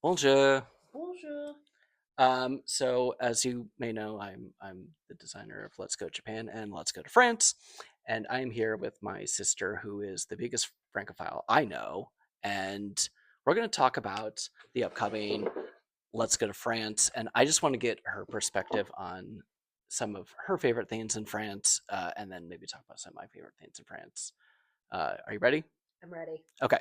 Bonjour. Bonjour. So as you may know, I'm the designer of Let's Go Japan and Let's Go to France, and I'm here with my sister, who is the biggest Francophile I know, and we're going to talk about the upcoming Let's Go to France, and I just want to get her perspective on some of her favorite things in France, and then maybe talk about some of my favorite things in France. Are you ready? I'm ready. Okay,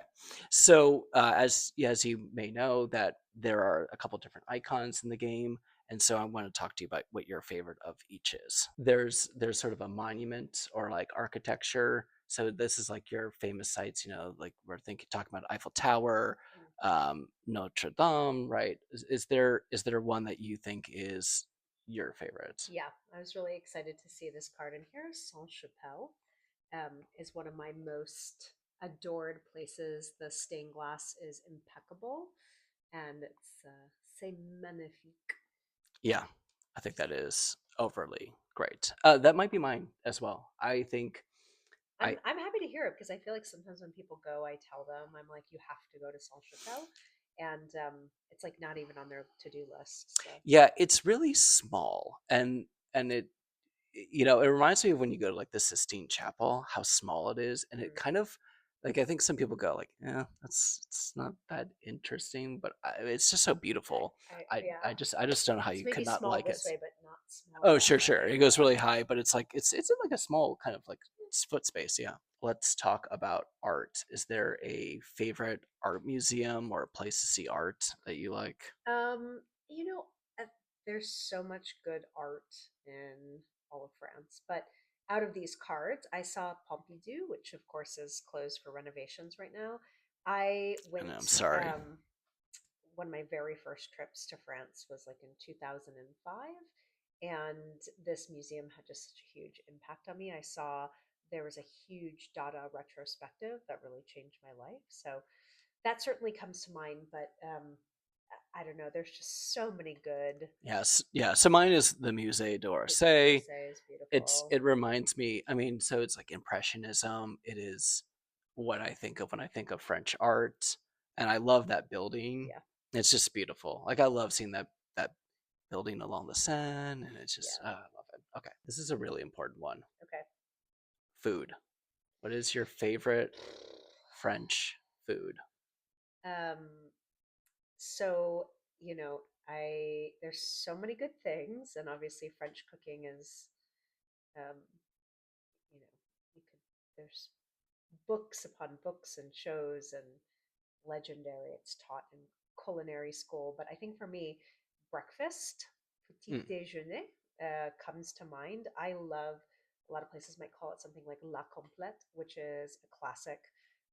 so as you may know, that there are a couple different icons in the game, and so I want to talk to you about what your favorite of each is. There's sort of a monument or like architecture. So this is like your famous sites, like we're thinking talking about Eiffel Tower, Mm. Notre Dame, right? Is there one that you think is your favorite? Yeah, I was really excited to see this card in here. Saint-Chapelle is one of my most adored places. The stained glass is impeccable, and it's c'est magnifique. Yeah, I think that is overly great. That might be mine as well. I think I'm I I'm happy to hear it because I feel like sometimes when people go, I tell them I'm like, you have to go to Saint-Chapelle, and it's like not even on their to-do list. So yeah, it's really small, and it reminds me of when you go to like the Sistine Chapel, how small it is, and it mm, kind of like I think some people go like, yeah, that's it's not that interesting, but it's just so beautiful. yeah, I just don't know how it's you maybe could not small like it. this way, but not small Oh, that sure, sure. way. It goes really high, but it's like it's in like a small kind of like foot space. Yeah. Let's talk about art. Is there a favorite art museum or a place to see art that you like? You know, there's so much good art in all of France, but out of these cards, I saw Pompidou, which of course is closed for renovations right now. I And I'm went, sorry. one of my very first trips to France was like in 2005, and this museum had just such a huge impact on me. I saw there was a huge Dada retrospective that really changed my life. So that certainly comes to mind, but I don't know. There's just so many good. Yes, yeah. So mine is the Musée d'Orsay. Orsay is It's beautiful. it reminds me. I mean, so it's like impressionism. It is what I think of when I think of French art, and I love that building. Yeah, It's just beautiful. Like I love seeing that building along the Seine, and it's just yeah. I love it. Okay, this is a really important one. Okay. Food. What is your favorite French food? Um, so I there's so many good things, and obviously French cooking is, um, you know, you could there's books upon books and shows and legendary. It's taught in culinary school, but I think for me, breakfast, petit Mm, déjeuner, comes to mind. I love a lot of places might call it something like la complète, which is a classic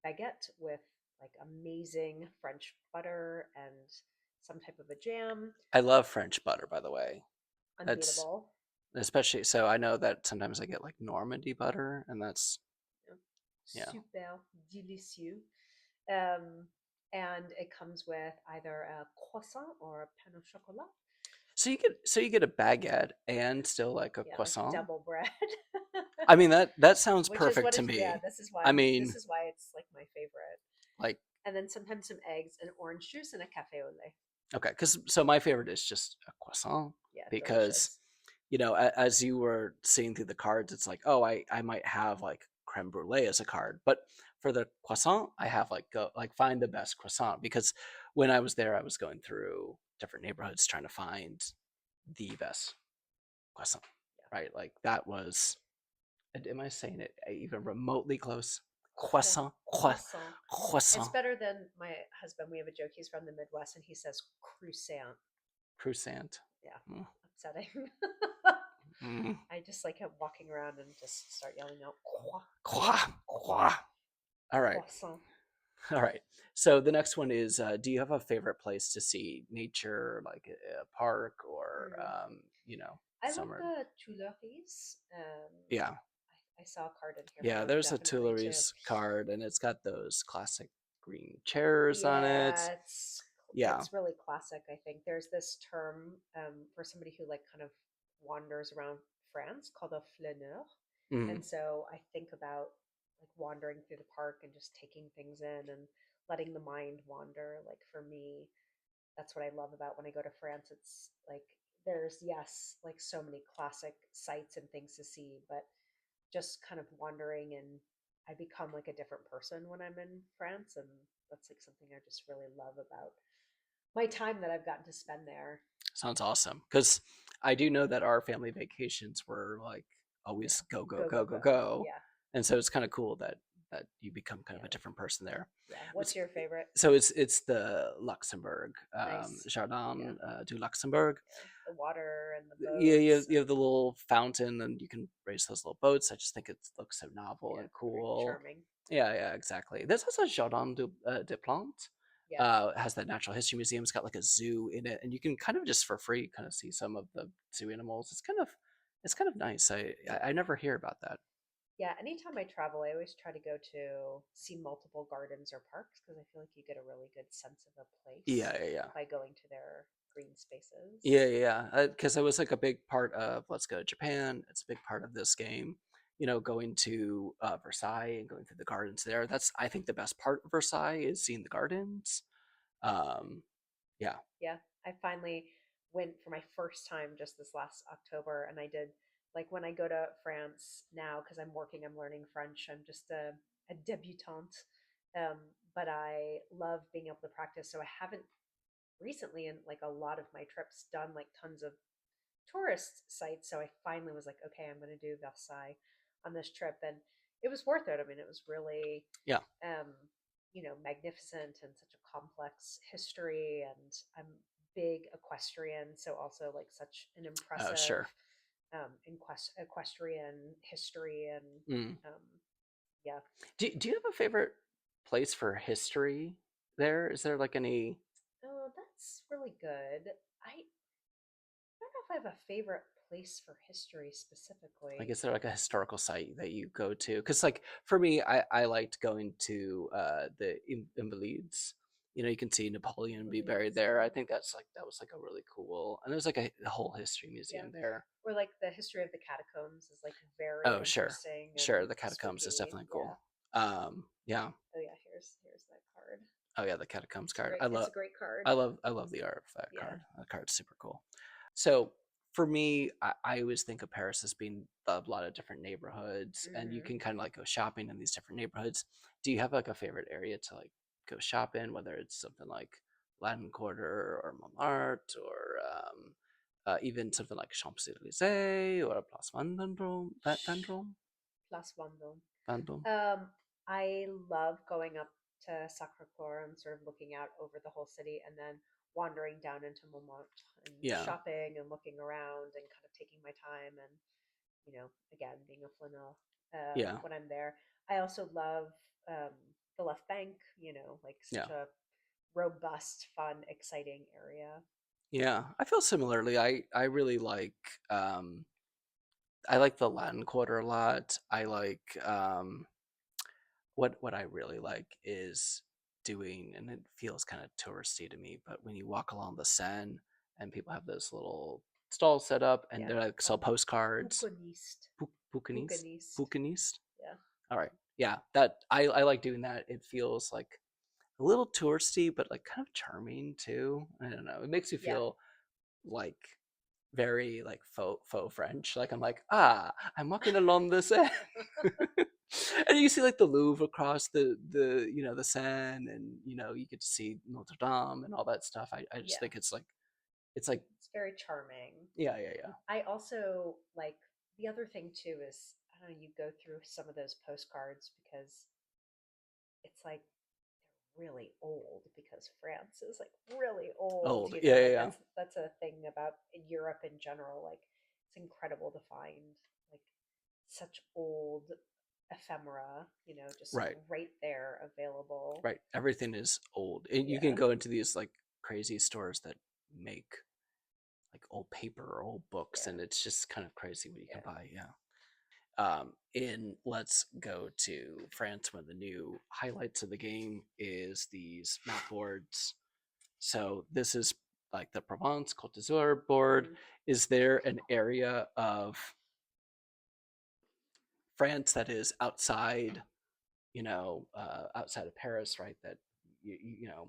baguette with like amazing French butter and some type of a jam. I love French butter, by the way. That's Unbeatable. especially so. I know that sometimes I get like Normandy butter, and that's You know, yeah. super délicieux. Um, and it comes with either a croissant or a pain au chocolat. So you get a baguette and still like a Yeah, like croissant. double bread. I mean that sounds Which is perfect what to is yeah, me. I this mean, is why it's like my favorite. like And then sometimes some eggs and orange juice and a cafe au lait. okay, because so my favorite is just a croissant Yeah, because delicious. as you were seeing through the cards, it's like oh I might have like creme brulee as a card, but for the croissant I have like go like find the best croissant because when I was there I was going through different neighborhoods trying to find the best croissant, Yeah. right? Like that was. Am I saying it even remotely close? Cro- Croissant, Croissant. It's croissant, better than my husband. We have a joke. He's from the Midwest and he says croissant. croissant. Yeah, Mm, upsetting. mm. I just like him walking around and just start yelling out Croix, croix. All right, croissant. all right. So the next one is: do you have a favorite place to see nature, like a park or Mm. I love somewhere? the Tuileries. Yeah, I saw a card in here for yeah. them There's a definitely too. Tuileries card, and it's got those classic green chairs on it. Yeah, Yeah. it's really classic. I think there's this term for somebody who like kind of wanders around France called a flaneur, Mm. and so I think about like wandering through the park and just taking things in and letting the mind wander. Like for me, that's what I love about when I go to France. It's like there's, yes, like so many classic sites and things to see, but just kind of wandering, and I become like a different person when I'm in France, and that's like something I just really love about my time that I've gotten to spend there. Sounds awesome. Because I do know that our family vacations were like Yeah, always go go go go go go go. go, Yeah, and so it's kind of cool that you become kind of a yeah, different person there. yeah. It's, What's your favorite? so it's the Luxembourg, Nice. Yeah, Jardin du Luxembourg. yeah. The water and the You boats you and have the little fountain, and you can race those little boats. I just think it looks so novel yeah, and very cool. charming. Yeah, yeah, exactly. There's also Jardin de Plantes. Yeah, It has that natural history museum. It's got like a zoo in it, and you can kind of just for free kind of see some of the zoo animals. It's kind of nice. I never hear about that. yeah. Anytime I travel, I always try to go to see multiple gardens or parks because I feel like you get a really good sense of a place Yeah, yeah, yeah. by going to their green spaces. Yeah, yeah, yeah. Because it was like a big part of Let's Go to Japan. It's a big part of this game. You know, going to Versailles and going through the gardens there. That's I think the best part of Versailles is seeing the gardens. Um, yeah, Yeah, I finally went for my first time just this last October, and I did like when I go to France now because I'm working, I'm learning French. I'm just a debutante, um, but I love being able to practice. So I haven't recently in like a lot of my trips done like tons of tourist sites. So I finally was like, okay, I'm going to do Versailles on this trip, and it was worth it. I mean, it was really yeah. um, magnificent and such a complex history. And I'm big equestrian, so also like such an Oh, impressive sure. equestrian history. And Mm. um, yeah, Do you have a favorite place for history there? Is there like any, oh, that's really good. I don't know if I have a favorite place for history like, specifically. is there like a historical site that you go to? Because like for me, I liked going to the Invalides. You know, you can see Napoleon be buried Invalides, there. I yeah, think that was like a really cool, and there's like a whole history yeah. museum there. Or like the history of the catacombs is like very Oh, sure, interesting and sure. The catacombs is spooky. definitely Yeah. cool. Yeah. Oh yeah, here's that card. Oh yeah, the catacombs It's a card. great it's a great card. I love the art of that Yeah. card. That card's super cool. So for me, I always think of Paris as being a lot of different neighborhoods, and you Hmm. can kind of like go shopping in these different neighborhoods. Do you have like a favorite area to like go shop in, whether it's something like Latin Quarter or Montmartre or even something like Champs Elysees or Place Vendôme? Vendôme? Plus Vendôme. Vendôme? Um, I love going up to Sacré-Cœur and sort of looking out over the whole city, and then wandering down into Montmartre and Yeah, shopping and looking around and kind of taking my time, and again, being a flaneur yeah, when I'm there. I also love um, the left bank, like yeah. such a robust, fun, exciting area. Yeah, I feel similarly. Um I like the Latin Quarter a lot. I like what I really like is doing, and it feels kind of touristy to me, but when you walk along the Seine and people have this little stall set up and Yeah, they're like sell called postcards. Bouconiste. Boucaniste? Bouconiste. Boucaniste? Yeah, All right. Yeah, that I like doing that. It feels like a little touristy, but like kind of charming too. I don't know. It makes you yeah, feel like very like faux French. Like I'm like, I'm walking along this end. And you see like the Louvre across the Seine, and you get to see Notre Dame and all that stuff. I just yeah. think it's like It's very charming. yeah, yeah, yeah. I also like the other thing too is I don't know, you go through some of those postcards because it's like really old because France is like really old, Old. Yeah, yeah, like yeah. that's a thing about Europe in general. Like it's incredible to find like such old ephemera, just Right, right there available. right. Everything is old. And you can Yeah, go into these like crazy stores that make like old paper or old books, yeah, and it's just kind of crazy what you can yeah. buy. Yeah. In Let's Go to France, one of the new highlights of the game is these map boards. So this is like the Provence Côte d'Azur board. Hmm. Is there an area of France that is outside, outside of Paris, right? That you know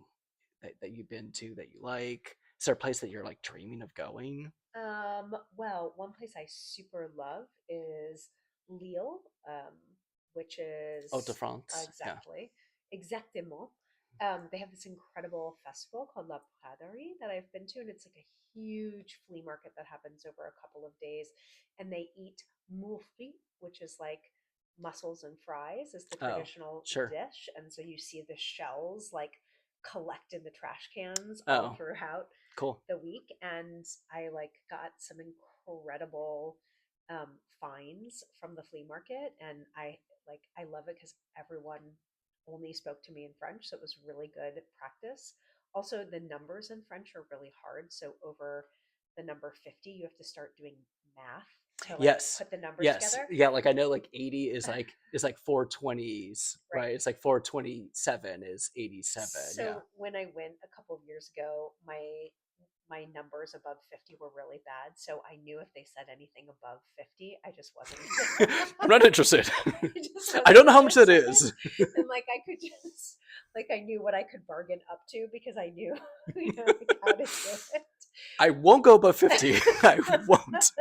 that you've been to that you like? Is there a place that you're like dreaming of going? Well, one place I super love is Lille, which Haute de is France. Yeah. exactly, exactement. They have this incredible festival called La Braderie that I've been to, and it's like a huge flea market that happens over a couple of days. And they eat moufri, which is like mussels and fries, is the Oh, traditional sure. dish. And so you see the shells like collect in the trash cans all Oh, throughout cool. the week, and I like got some incredible finds from the flea market, and I love it because everyone only spoke to me in French, so it was really good practice. Also, the numbers in French are really hard, so over the number 50, you have to start doing math to like Yes. put the numbers Yes. together. Yeah, like I know like 80 is like 420s, Right. right? It's like 427 is 87. Yeah. So when I went a couple of years ago, my numbers above 50 were really bad. So I knew if they said anything above 50, I just wasn't I'm not interested. I just I wasn't don't know how much that interested. is. And like I could just like I knew what I could bargain up to because I knew like how to do I won't go above 50. I it. won't.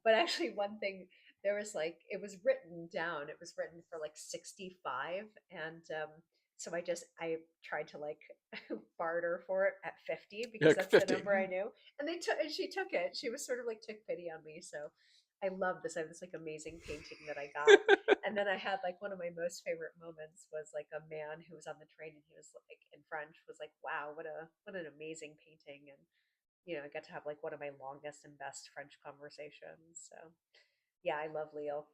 But actually, one thing there was like it was written down. It was written for like 65, and so I tried to like barter for it at 50 You're because like that's the 50. number I knew, and she took it. She was sort of like took pity on me. So I love this. I have this like amazing painting that I got, and then I had like one of my most favorite moments was like a man who was on the train and he was like in French was like, "Wow, what an amazing painting!" And I got to have like one of my longest and best French conversations. So yeah, I love Leo.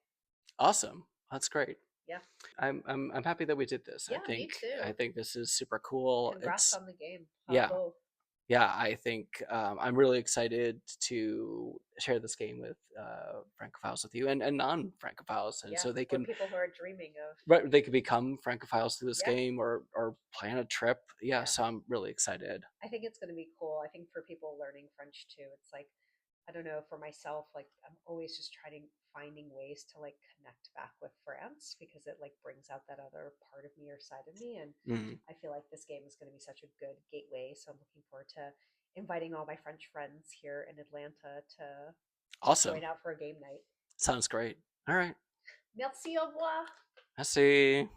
Awesome. That's great. Yeah. I'm happy that we did this. Yeah, me I too. think this is super cool. Congrats It's on the game. yeah, Bravo. yeah. I think I'm really excited to share this game with Francophiles with you and non Francophiles, and Yeah. so they Or can people who are dreaming of. right they could become Francophiles through this Yeah. game or plan a trip. Yeah, Yeah. so I'm really excited. I think it's going to be cool. I think for people learning French too, it's like, I don't know, for myself, like I'm always just trying finding ways to like connect back with France because it like brings out that other part of me or side of me. And Mm, I feel like this game is going to be such a good gateway. So I'm looking forward to inviting all my French friends here in Atlanta to awesome. join out for a game night. Sounds great. All right. Merci, au revoir. I see.